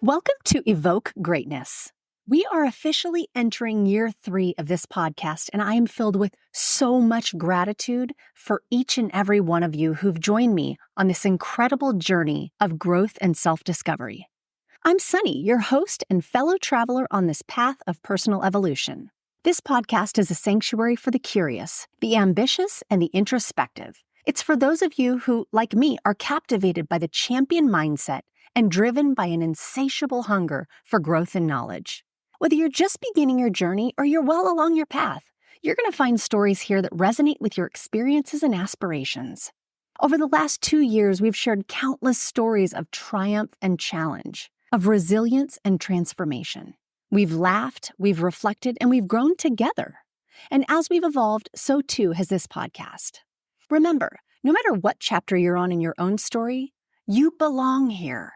Welcome to Evoke Greatness. We are officially entering year 3 of this podcast, and I am filled with so much gratitude for each and every one of you who've joined me on this incredible journey of growth and self-discovery. I'm Sunny, your host and fellow traveler on this path of personal evolution. This podcast is a sanctuary for the curious, the ambitious, and the introspective. It's for those of you who, like me, are captivated by the champion mindset and driven by an insatiable hunger for growth and knowledge. Whether you're just beginning your journey or you're well along your path, you're going to find stories here that resonate with your experiences and aspirations. Over the last 2 years, we've shared countless stories of triumph and challenge, of resilience and transformation. We've laughed, we've reflected, and we've grown together. And as we've evolved, so too has this podcast. Remember, no matter what chapter you're on in your own story, you belong here.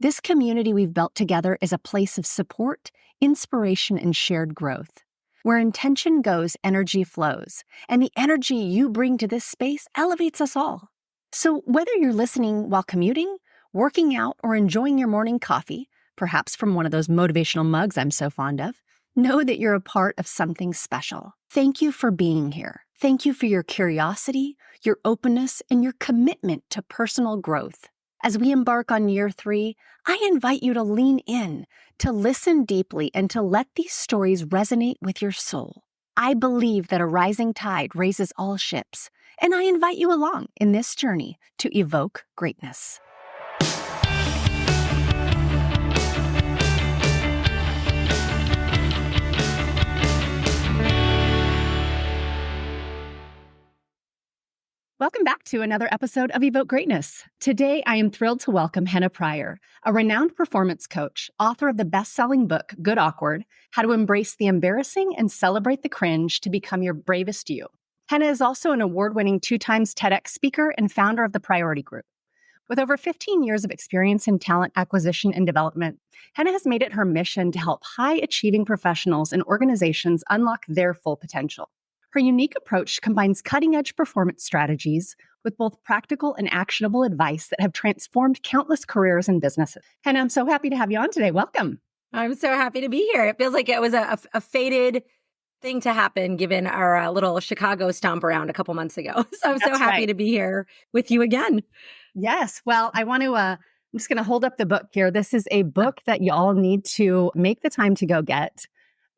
This community we've built together is a place of support, inspiration, and shared growth. Where intention goes, energy flows, and the energy you bring to this space elevates us all. So whether you're listening while commuting, working out, or enjoying your morning coffee, perhaps from one of those motivational mugs I'm so fond of, know that you're a part of something special. Thank you for being here. Thank you for your curiosity, your openness, and your commitment to personal growth. As we embark on year 3, I invite you to lean in, to listen deeply, and to let these stories resonate with your soul. I believe that a rising tide raises all ships, and I invite you along in this journey to evoke greatness. Welcome back to another episode of Evoke Greatness. Today, I am thrilled to welcome Henna Pryor, a renowned performance coach, author of the best-selling book, Good Awkward, How to Embrace the Embarrassing and Celebrate the Cringe to Become Your Bravest You. Henna is also an award-winning 2-times TEDx speaker and founder of the Priority Group. With over 15 years of experience in talent acquisition and development, Henna has made it her mission to help high-achieving professionals and organizations unlock their full potential. Her unique approach combines cutting-edge performance strategies with both practical and actionable advice that have transformed countless careers and businesses. Henna, I'm so happy to have you on today. Welcome. I'm so happy to be here. It feels like it was a fated thing to happen given our little Chicago stomp around a couple months ago. So I'm so happy to be here with you again. Yes. Well, I want to, I'm just going to hold up the book here. This is a book that y'all need to make the time to go get.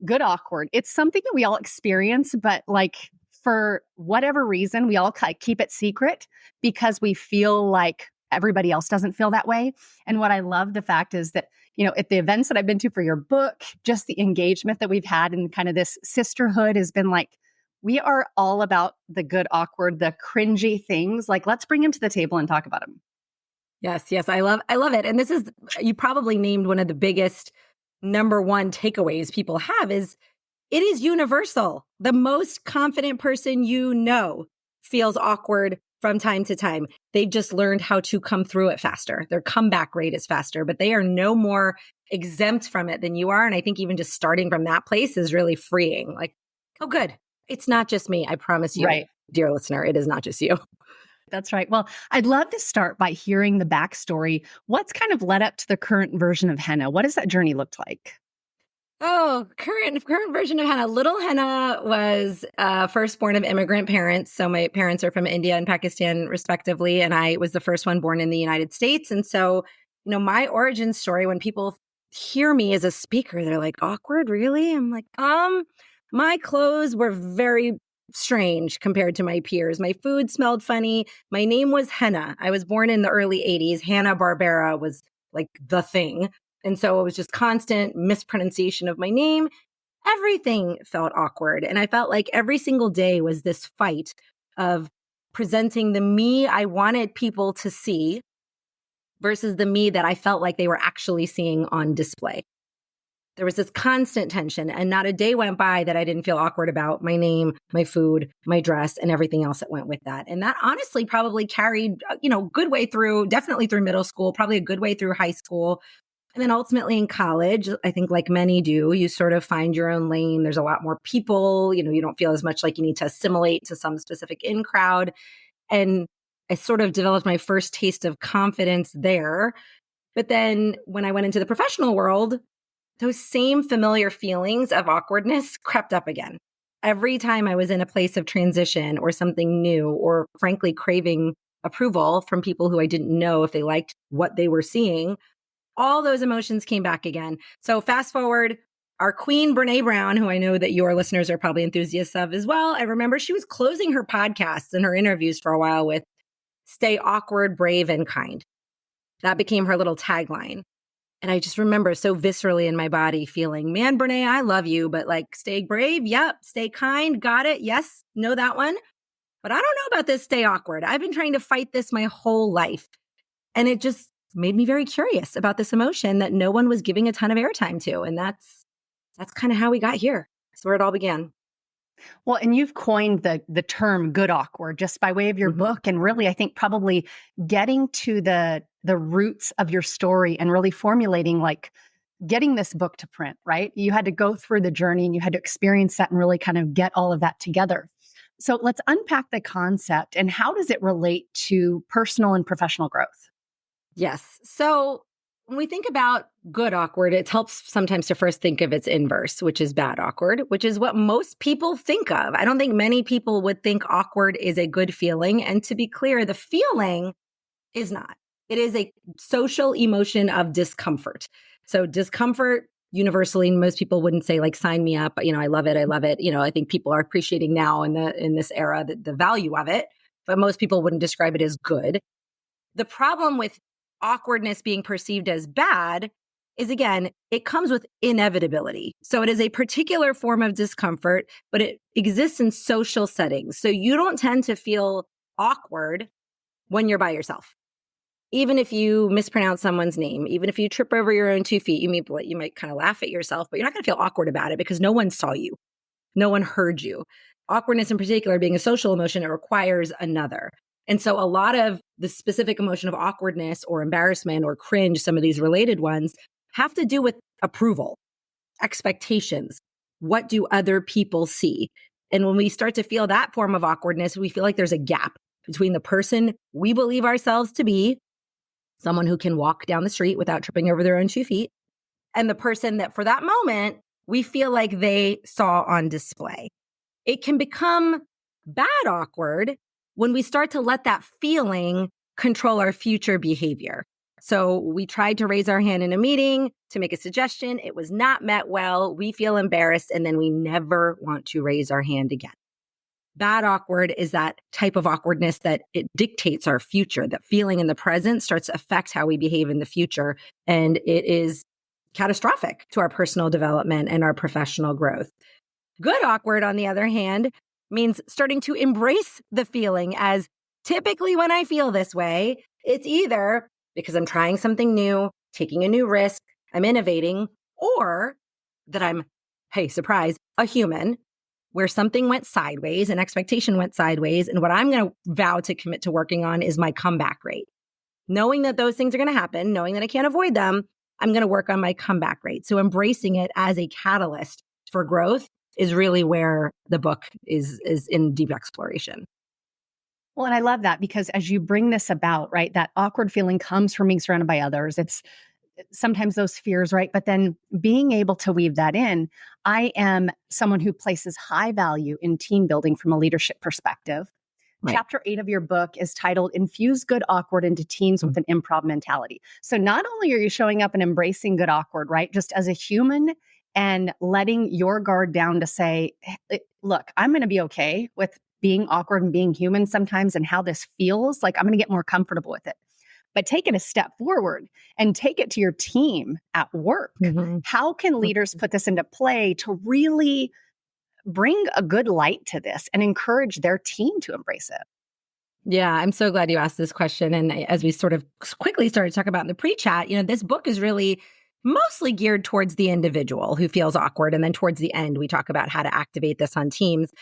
Good Awkward. It's something that we all experience, but like for whatever reason, we all keep it secret because we feel like everybody else doesn't feel that way. And what I love the fact is that, you know, at the events that I've been to for your book, just the engagement that we've had and kind of this sisterhood has been like, we are all about the good, awkward, the cringy things. Like, let's bring them to the table and talk about them. Yes. I love it. And this is, you probably named one of the biggest number one takeaways people have is it is universal. The most confident person you know feels awkward from time to time. They've just learned how to come through it faster. Their comeback rate is faster, but they are no more exempt from it than you are. And I think even just starting from that place is really freeing. Like, oh, good. It's not just me. I promise you, right, dear listener, it is not just you. That's right. Well, I'd love to start by hearing the backstory. What's kind of led up to the current version of Henna? What does that journey look like? Oh, current version of Henna. Little Henna was firstborn of immigrant parents. So my parents are from India and Pakistan, respectively. And I was the first one born in the United States. And so, you know, my origin story, when people hear me as a speaker, they're like, awkward, really? I'm like, my clothes were very strange compared to my peers. My food smelled funny. My name was Henna. I was born in the early 80s. Hanna-Barbera was like the thing. And so it was just constant mispronunciation of my name. Everything felt awkward. And I felt like every single day was this fight of presenting the me I wanted people to see versus the me that I felt like they were actually seeing on display. There was this constant tension, and not a day went by that I didn't feel awkward about my name, my food, my dress, and everything else that went with that. And that honestly probably carried, good way through, definitely through middle school, probably a good way through high school. And then ultimately in college, I think like many do, you sort of find your own lane. There's a lot more people, you don't feel as much like you need to assimilate to some specific in crowd. And I sort of developed my first taste of confidence there. But then when I went into the professional world, those same familiar feelings of awkwardness crept up again. Every time I was in a place of transition or something new, or frankly, craving approval from people who I didn't know if they liked what they were seeing, all those emotions came back again. So fast forward, our queen, Brene Brown, who I know that your listeners are probably enthusiasts of as well. I remember she was closing her podcasts and her interviews for a while with stay awkward, brave, and kind. That became her little tagline. And I just remember so viscerally in my body feeling, man, Brene, I love you, but like stay brave. Yep. Stay kind. Got it. Yes. Know that one. But I don't know about this stay awkward. I've been trying to fight this my whole life. And it just made me very curious about this emotion that no one was giving a ton of airtime to. And that's kind of how we got here. That's where it all began. Well, and you've coined the term good awkward just by way of your book. And really, I think probably getting to the roots of your story and really formulating like getting this book to print, right? You had to go through the journey and you had to experience that and really kind of get all of that together. So let's unpack the concept and how does it relate to personal and professional growth? Yes. So when we think about good awkward, it helps sometimes to first think of its inverse, which is bad awkward, which is what most people think of. I don't think many people would think awkward is a good feeling. And to be clear, the feeling is not. It is a social emotion of discomfort. So discomfort universally, most people wouldn't say like sign me up, I love it, I love it. I think people are appreciating now in this era the value of it, but most people wouldn't describe it as good. The problem with awkwardness being perceived as bad is, again, it comes with inevitability. So it is a particular form of discomfort, but it exists in social settings. So you don't tend to feel awkward when you're by yourself. Even if you mispronounce someone's name, even if you trip over your own 2 feet, you might kind of laugh at yourself, but you're not going to feel awkward about it because no one saw you. No one heard you. Awkwardness in particular, being a social emotion, it requires another. And so a lot of the specific emotion of awkwardness or embarrassment or cringe, some of these related ones, have to do with approval, expectations. What do other people see? And when we start to feel that form of awkwardness, we feel like there's a gap between the person we believe ourselves to be, someone who can walk down the street without tripping over their own 2 feet, and the person that for that moment, we feel like they saw on display. It can become bad awkward when we start to let that feeling control our future behavior. So we tried to raise our hand in a meeting to make a suggestion. It was not met well. We feel embarrassed, and then we never want to raise our hand again. Bad awkward is that type of awkwardness that it dictates our future. That feeling in the present starts to affect how we behave in the future. And it is catastrophic to our personal development and our professional growth. Good awkward, on the other hand, means starting to embrace the feeling as typically when I feel this way, it's either because I'm trying something new, taking a new risk, I'm innovating, or that I'm, hey, surprise, a human where something went sideways, an expectation went sideways. And what I'm going to vow to commit to working on is my comeback rate. Knowing that those things are going to happen, knowing that I can't avoid them, I'm going to work on my comeback rate. So embracing it as a catalyst for growth is really where the book is in deep exploration. Well, and I love that because as you bring this about, right, that awkward feeling comes from being surrounded by others. It's sometimes those fears, right? But then being able to weave that in, I am someone who places high value in team building from a leadership perspective. Right. Chapter 8 of your book is titled Infuse Good Awkward into Teams with an Improv Mentality. So not only are you showing up and embracing good awkward, right, just as a human and letting your guard down to say, look, I'm going to be okay with being awkward and being human sometimes and how this feels. Like I'm going to get more comfortable with it. But take it a step forward and take it to your team at work. How can leaders put this into play to really bring a good light to this and encourage their team to embrace it? Yeah, I'm so glad you asked this question. And as we sort of quickly started to talk about in the pre-chat, this book is really mostly geared towards the individual who feels awkward. And then towards the end, we talk about how to activate this on teams.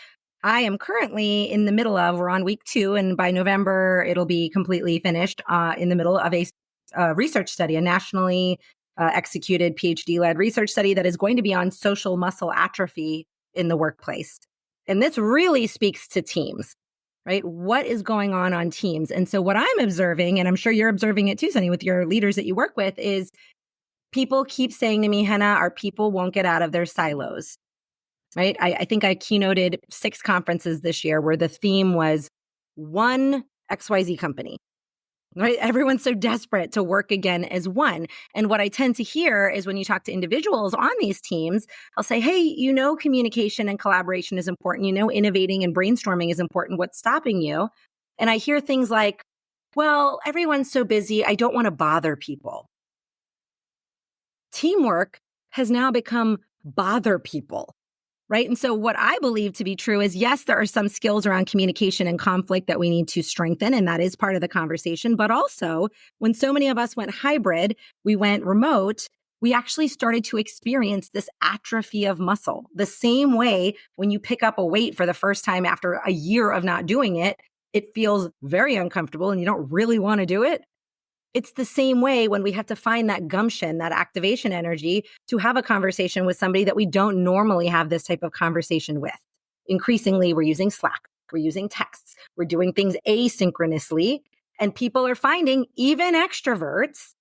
I am currently in the middle of, we're on week 2, and by November, it'll be completely finished in the middle of a research study, a nationally executed PhD-led research study that is going to be on social muscle atrophy in the workplace. And this really speaks to teams. right? What is going on teams? And so what I'm observing, and I'm sure you're observing it too, Sunny, with your leaders that you work with, is people keep saying to me, Henna, our people won't get out of their silos, right? I think I keynoted 6 conferences this year where the theme was one XYZ company, right? Everyone's so desperate to work again as one. And what I tend to hear is when you talk to individuals on these teams, I'll say, hey, communication and collaboration is important. Innovating and brainstorming is important. What's stopping you? And I hear things like, well, everyone's so busy. I don't want to bother people. Teamwork has now become bother people. Right. And so what I believe to be true is, yes, there are some skills around communication and conflict that we need to strengthen. And that is part of the conversation. But also, when so many of us went hybrid, we went remote, we actually started to experience this atrophy of muscle. The same way when you pick up a weight for the first time after a year of not doing it, it feels very uncomfortable and you don't really want to do it. It's the same way when we have to find that gumption, that activation energy to have a conversation with somebody that we don't normally have this type of conversation with. Increasingly, we're using Slack, we're using texts, we're doing things asynchronously, and people are finding, even extroverts,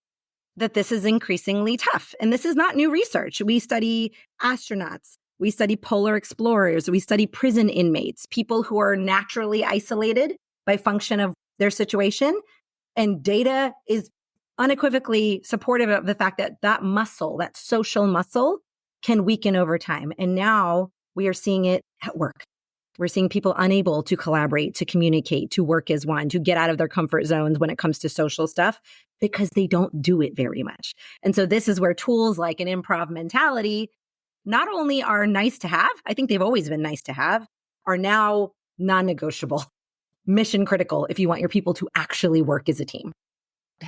that this is increasingly tough. And this is not new research. We study astronauts, we study polar explorers, we study prison inmates, people who are naturally isolated by function of their situation. And data is unequivocally supportive of the fact that that muscle, that social muscle, can weaken over time. And now we are seeing it at work. We're seeing people unable to collaborate, to communicate, to work as one, to get out of their comfort zones when it comes to social stuff because they don't do it very much. And so this is where tools like an improv mentality not only are nice to have, I think they've always been nice to have, are now non-negotiable. Mission critical if you want your people to actually work as a team.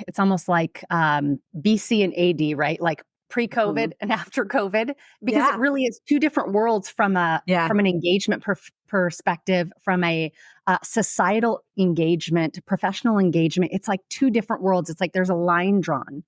It's almost like BC and AD, right? Like pre-COVID and after COVID, because it really is two different worlds from an engagement perspective, from a societal engagement, professional engagement. It's like two different worlds. It's like there's a line drawn.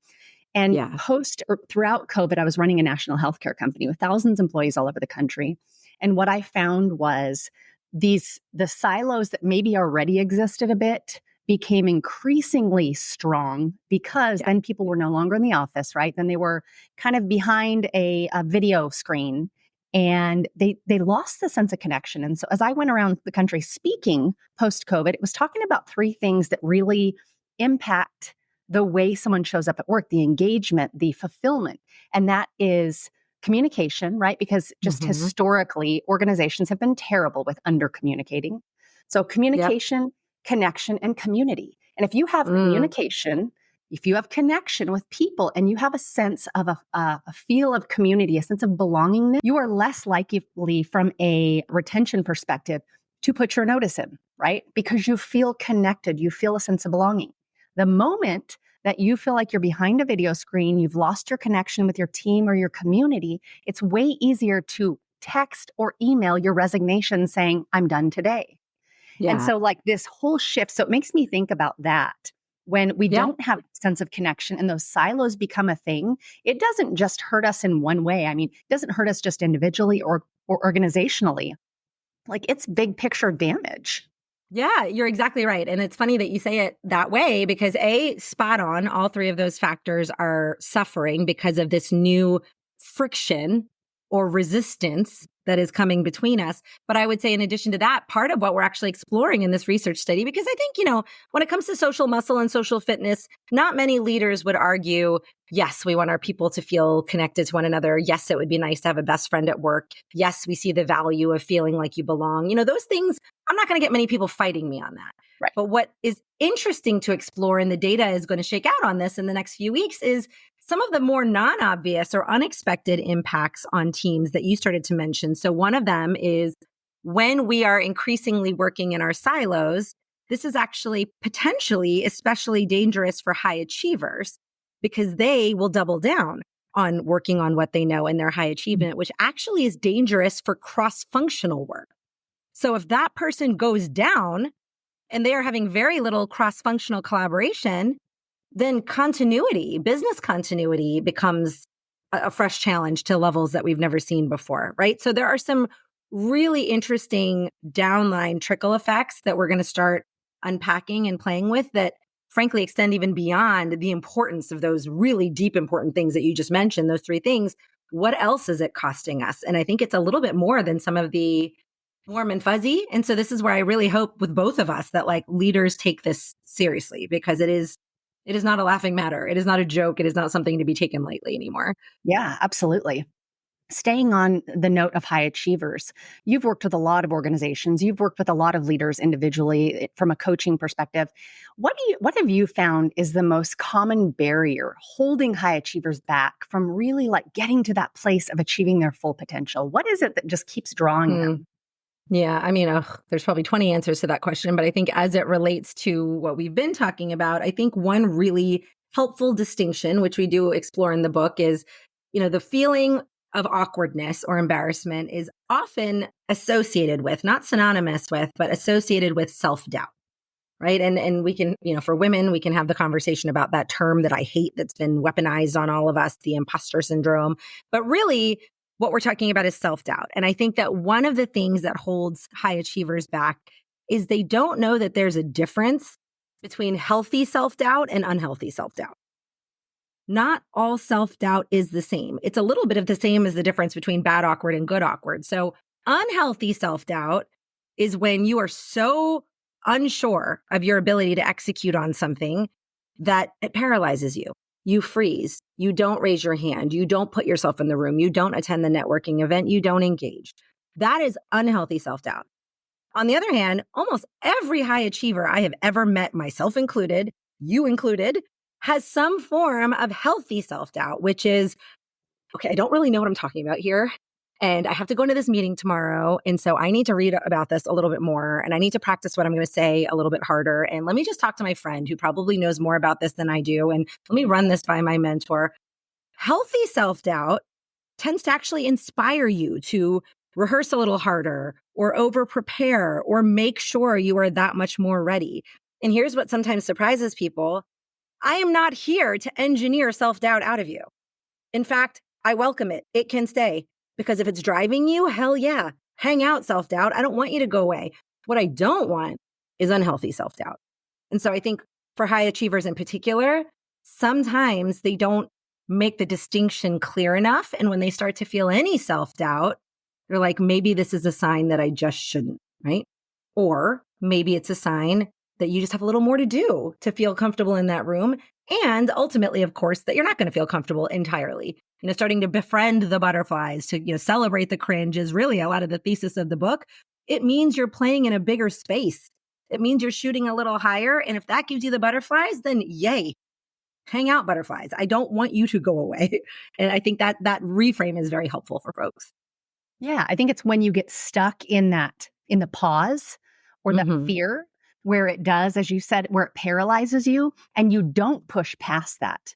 And throughout COVID, I was running a national healthcare company with thousands of employees all over the country. And what I found was the silos that maybe already existed a bit became increasingly strong because then people were no longer in the office, right? Then they were kind of behind a video screen and they lost the sense of connection. And so as I went around the country speaking post-COVID, it was talking about 3 things that really impact the way someone shows up at work: the engagement, the fulfillment. And that is communication, right? Because just historically, organizations have been terrible with under communicating. So communication, connection, and community. And if you have communication, if you have connection with people, and you have a sense of a feel of community, a sense of belongingness, you are less likely from a retention perspective to put your notice in, right? Because you feel connected, you feel a sense of belonging. The moment that you feel like you're behind a video screen, you've lost your connection with your team or your community, it's way easier to text or email your resignation saying, I'm done today. And so like this whole shift, so it makes me think about that. When we don't have a sense of connection and those silos become a thing, it doesn't just hurt us in one way. I mean, it doesn't hurt us just individually or organizationally. Like it's big picture damage. Yeah, you're exactly right. And it's funny that you say it that way because spot on, all 3 of those factors are suffering because of this new friction or resistance that is coming between us. But I would say in addition to that, part of what we're actually exploring in this research study, because I think, when it comes to social muscle and social fitness, not many leaders would argue, yes, we want our people to feel connected to one another. Yes, it would be nice to have a best friend at work. Yes, we see the value of feeling like you belong. Those things, I'm not going to get many people fighting me on that. Right. But what is interesting to explore, and the data is going to shake out on this in the next few weeks, is some of the more non-obvious or unexpected impacts on teams that you started to mention. So one of them is when we are increasingly working in our silos, this is actually potentially especially dangerous for high achievers because they will double down on working on what they know in their high achievement, which actually is dangerous for cross-functional work. So if that person goes down and they are having very little cross-functional collaboration, then business continuity becomes a fresh challenge to levels that we've never seen before, right? So there are some really interesting downline trickle effects that we're going to start unpacking and playing with that frankly extend even beyond the importance of those really deep important things that you just mentioned, those three things. What else is it costing us? And I think it's a little bit more than some of the warm and fuzzy. And so this is where I really hope with both of us that like leaders take this seriously, because it is not a laughing matter. It is not a joke. It is not something to be taken lightly anymore. Yeah, absolutely. Staying on the note of high achievers, you've worked with a lot of organizations. You've worked with a lot of leaders individually from a coaching perspective. What have you found is the most common barrier holding high achievers back from really like getting to that place of achieving their full potential? What is it that just keeps drawing Hmm. them? Yeah, I mean, there's probably 20 answers to that question, but I think as it relates to what we've been talking about, I think one really helpful distinction, which we do explore in the book, is, the feeling of awkwardness or embarrassment is often associated with, not synonymous with, but associated with self-doubt. Right. And we can, for women, we can have the conversation about that term that I hate that's been weaponized on all of us, the imposter syndrome. But really, what we're talking about is self-doubt. And I think that one of the things that holds high achievers back is they don't know that there's a difference between healthy self-doubt and unhealthy self-doubt. Not all self-doubt is the same. It's a little bit of the same as the difference between bad awkward and good awkward. So unhealthy self-doubt is when you are so unsure of your ability to execute on something that it paralyzes you. You freeze. You don't raise your hand. You don't put yourself in the room. You don't attend the networking event. You don't engage. That is unhealthy self-doubt. On the other hand, almost every high achiever I have ever met, myself included, you included, has some form of healthy self-doubt, which is, okay, I don't really know what I'm talking about here. And I have to go into this meeting tomorrow. And so I need to read about this a little bit more. And I need to practice what I'm going to say a little bit harder. And let me just talk to my friend who probably knows more about this than I do. And let me run this by my mentor. Healthy self-doubt tends to actually inspire you to rehearse a little harder or over prepare or make sure you are that much more ready. And here's what sometimes surprises people. I am not here to engineer self-doubt out of you. In fact, I welcome it. It can stay, because if it's driving you, hell yeah, hang out, self-doubt. I don't want you to go away. What I don't want is unhealthy self-doubt. And so I think for high achievers in particular, sometimes they don't make the distinction clear enough. And when they start to feel any self-doubt, they're like, maybe this is a sign that I just shouldn't, right? Or maybe it's a sign that you just have a little more to do to feel comfortable in that room. And ultimately, of course, that you're not going to feel comfortable entirely. Starting to befriend the butterflies, to, celebrate the cringe is really a lot of the thesis of the book. It means you're playing in a bigger space. It means you're shooting a little higher. And if that gives you the butterflies, then yay, hang out, butterflies. I don't want you to go away. And I think that reframe is very helpful for folks. Yeah, I think it's when you get stuck in the pause or that Mm-hmm. fear where it does, as you said, where it paralyzes you and you don't push past that.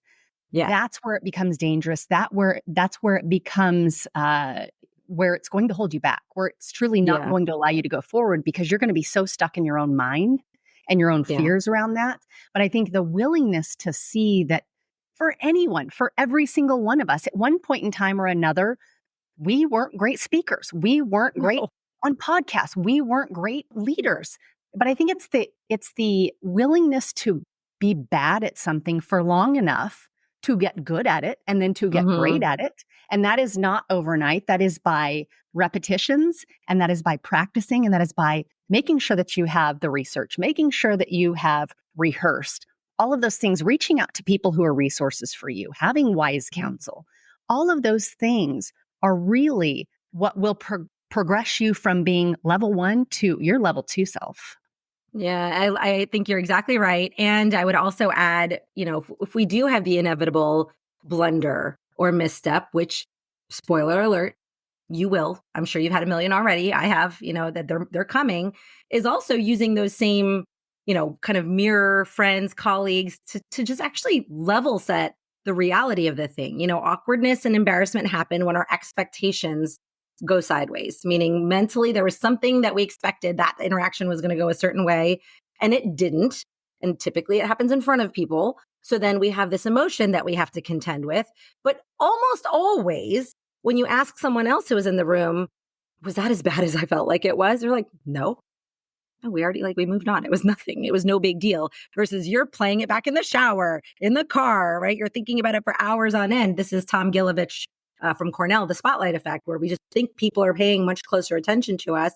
Yeah. That's where it becomes dangerous. That's where it becomes where it's going to hold you back, where it's truly not Yeah. going to allow you to go forward because you're going to be so stuck in your own mind and your own Yeah. fears around that. But I think the willingness to see that for anyone, for every single one of us, at one point in time or another, we weren't great speakers. We weren't great No. on podcasts. We weren't great leaders. But I think it's the willingness to be bad at something for long enough to get good at it and then to get great Mm-hmm. at it. And that is not overnight. That is by repetitions, and that is by practicing, and that is by making sure that you have the research, making sure that you have rehearsed all of those things, reaching out to people who are resources for you, having wise counsel. All of those things are really what will progress you from being level 1 to your level 2 self. Yeah, I think you're exactly right. And I would also add, if we do have the inevitable blunder or misstep, which, spoiler alert, you will. I'm sure you've had a million already. I have, that they're coming, is also using those same, kind of mirror friends, colleagues to just actually level set the reality of the thing. Awkwardness and embarrassment happen when our expectations go sideways, meaning mentally there was something that we expected that the interaction was going to go a certain way and it didn't. And typically it happens in front of people. So then we have this emotion that we have to contend with. But almost always, when you ask someone else who was in the room, was that as bad as I felt like it was? They're like, no, we already we moved on. It was nothing. It was no big deal versus you're playing it back in the shower, in the car, right? You're thinking about it for hours on end. This is Tom Gilovich from Cornell, The Spotlight Effect, where we just think people are paying much closer attention to us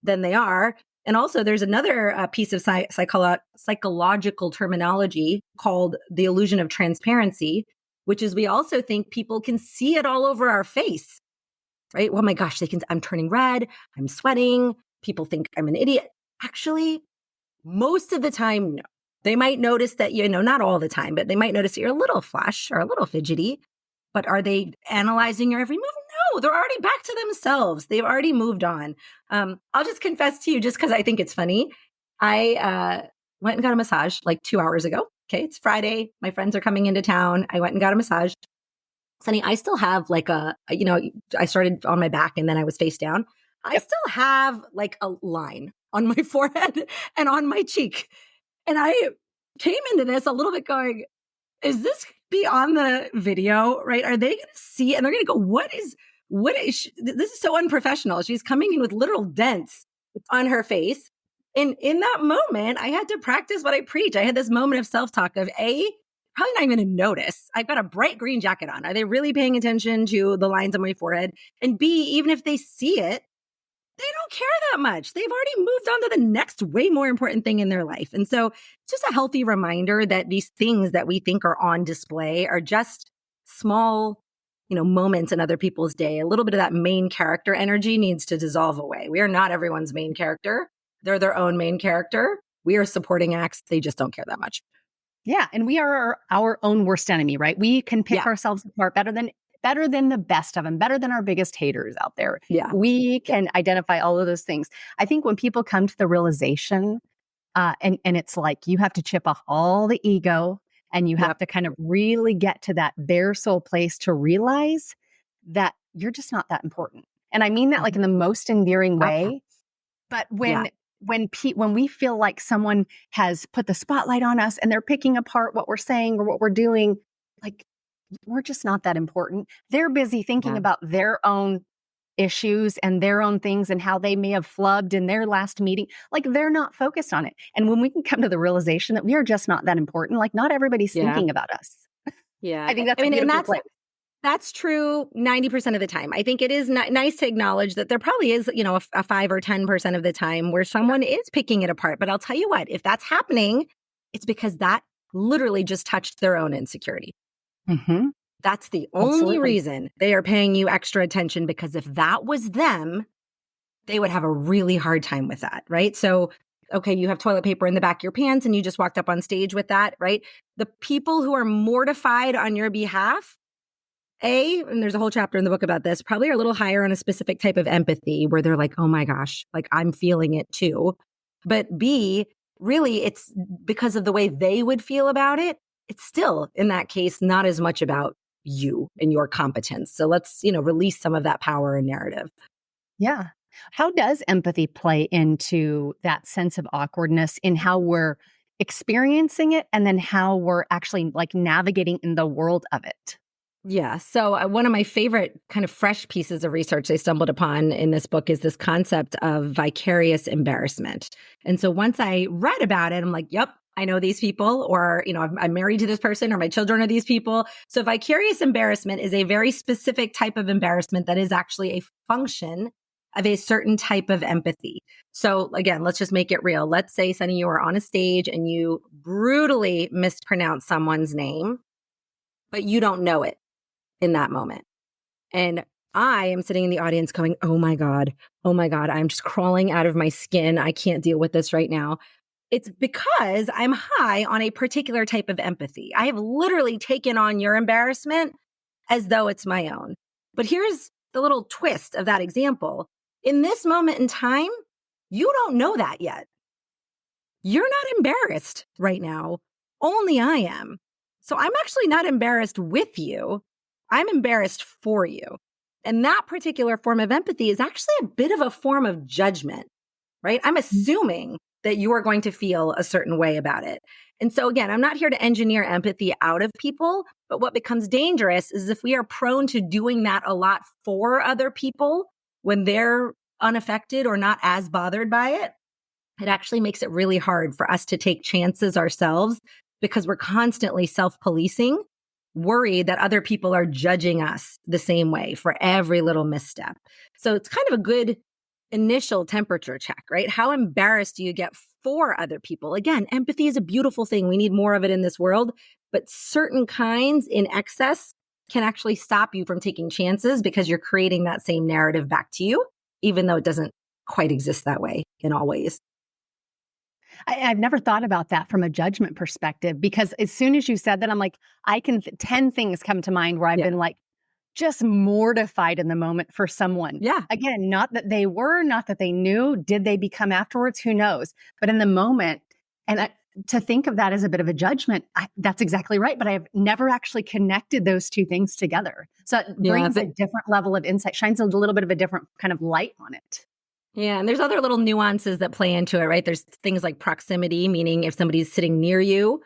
than they are. And also there's another piece of psychological terminology called the illusion of transparency, which is we also think people can see it all over our face, right? Oh my gosh, I'm turning red, I'm sweating, people think I'm an idiot. Actually, most of the time, no. They might notice that, not all the time, but they might notice that you're a little flush or a little fidgety. But are they analyzing your every move? No, they're already back to themselves. They've already moved on. I'll just confess to you, just because I think it's funny. I went and got a massage like 2 hours ago. Okay, it's Friday. My friends are coming into town. I went and got a massage. Sunny, I still have I started on my back and then I was face down. I still have like a line on my forehead and on my cheek. And I came into this a little bit going, is this be on the video, right? Are they going to see? And they're going to go, this is so unprofessional. She's coming in with literal dents on her face. And in that moment, I had to practice what I preach. I had this moment of self-talk of probably not even going to notice. I've got a bright green jacket on. Are they really paying attention to the lines on my forehead? And B, even if they see it, they don't care that much. They've already moved on to the next way more important thing in their life. And so it's just a healthy reminder that these things that we think are on display are just small, moments in other people's day. A little bit of that main character energy needs to dissolve away. We are not everyone's main character. They're their own main character. We are supporting acts. They just don't care that much. Yeah. And we are our own worst enemy, right? We can pick ourselves apart better than the best of them, better than our biggest haters out there. Yeah. We can identify all of those things. I think when people come to the realization, and it's like you have to chip off all the ego and you have to kind of really get to that bare soul place to realize that you're just not that important. And I mean that like in the most endearing way. But when we feel like someone has put the spotlight on us and they're picking apart what we're saying or what we're doing, like we're just not that important. They're busy thinking about their own issues and their own things and how they may have flubbed in their last meeting. Like they're not focused on it. And when we can come to the realization that we are just not that important, like not everybody's thinking about us. Yeah. I think that's a beautiful place. That's true 90% of the time. I think it is nice to acknowledge that there probably is, a 5 or 10% of the time where someone is picking it apart. But I'll tell you what, if that's happening, it's because that literally just touched their own insecurity. Mm-hmm. That's the only reason they are paying you extra attention, because if that was them, they would have a really hard time with that, right? So, okay, you have toilet paper in the back of your pants and you just walked up on stage with that, right? The people who are mortified on your behalf, and there's a whole chapter in the book about this, probably are a little higher on a specific type of empathy where they're like, oh my gosh, like I'm feeling it too. But B, really, it's because of the way they would feel about it. It's still, in that case, not as much about you and your competence. So let's, release some of that power and narrative. Yeah. How does empathy play into that sense of awkwardness in how we're experiencing it and then how we're actually like navigating in the world of it? Yeah. So one of my favorite kind of fresh pieces of research I stumbled upon in this book is this concept of vicarious embarrassment. And so once I read about it, I'm like, yep, I know these people, or, I'm married to this person, or my children are these people. So vicarious embarrassment is a very specific type of embarrassment that is actually a function of a certain type of empathy. So again, let's just make it real. Let's say, Sunny, you are on a stage and you brutally mispronounce someone's name, but you don't know it in that moment. And I am sitting in the audience going, oh my God, I'm just crawling out of my skin. I can't deal with this right now. It's because I'm high on a particular type of empathy. I have literally taken on your embarrassment as though it's my own. But here's the little twist of that example. In this moment in time, you don't know that yet. You're not embarrassed right now. Only I am. So I'm actually not embarrassed with you. I'm embarrassed for you. And that particular form of empathy is actually a bit of a form of judgment, right? I'm assuming that you are going to feel a certain way about it. And so again, I'm not here to engineer empathy out of people, but what becomes dangerous is if we are prone to doing that a lot for other people when they're unaffected or not as bothered by it, it actually makes it really hard for us to take chances ourselves because we're constantly self-policing, worried that other people are judging us the same way for every little misstep. So it's kind of a good initial temperature check, right? How embarrassed do you get for other people? Again, empathy is a beautiful thing. We need more of it in this world, but certain kinds in excess can actually stop you from taking chances because you're creating that same narrative back to you, even though it doesn't quite exist that way in all ways. I've never thought about that from a judgment perspective, because as soon as you said that, I'm like, 10 things come to mind where I've Yeah. been like, just mortified in the moment for someone. Yeah. Again, not that they were, not that they knew. Did they become afterwards? Who knows? But in the moment, to think of that as a bit of a judgment, that's exactly right. But I've never actually connected those two things together. So it brings a different level of insight, shines a little bit of a different kind of light on it. Yeah, and there's other little nuances that play into it, right? There's things like proximity, meaning if somebody's sitting near you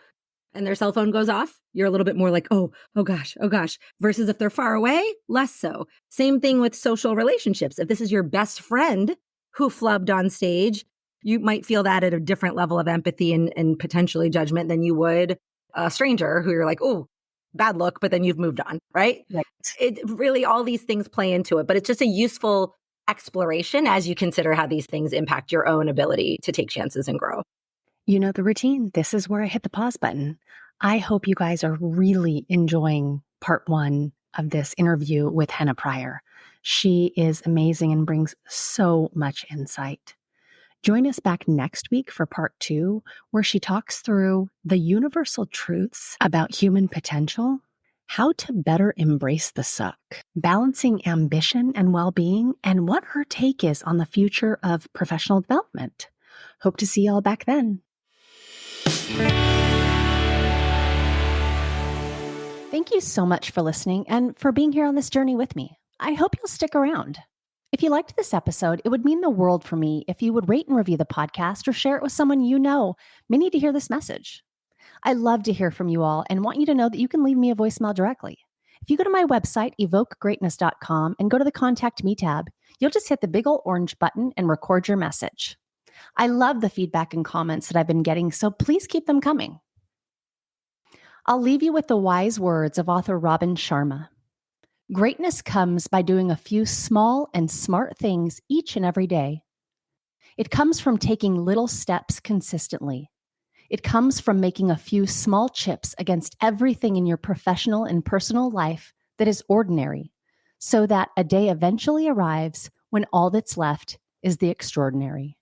and their cell phone goes off, you're a little bit more like, oh gosh, oh gosh, versus if they're far away, less so. Same thing with social relationships. If this is your best friend who flubbed on stage, you might feel that at a different level of empathy and potentially judgment than you would a stranger who you're like, oh, bad look, but then you've moved on, right? Right. It really, all these things play into it, but it's just a useful exploration as you consider how these things impact your own ability to take chances and grow. You know the routine. This is where I hit the pause button. I hope you guys are really enjoying part 1 of this interview with Henna Pryor. She is amazing and brings so much insight. Join us back next week for part 2, where she talks through the universal truths about human potential, how to better embrace the suck, balancing ambition and well-being, and what her take is on the future of professional development. Hope to see y'all back then. Thank you so much for listening and for being here on this journey with me. I hope you'll stick around. If you liked this episode, it would mean the world for me if you would rate and review the podcast or share it with someone you know may need to hear this message. I love to hear from you all and want you to know that you can leave me a voicemail directly. If you go to my website, evokegreatness.com, and go to the Contact Me tab, you'll just hit the big old orange button and record your message. I love the feedback and comments that I've been getting, so please keep them coming. I'll leave you with the wise words of author Robin Sharma. Greatness comes by doing a few small and smart things each and every day. It comes from taking little steps consistently. It comes from making a few small chips against everything in your professional and personal life that is ordinary, so that a day eventually arrives when all that's left is the extraordinary.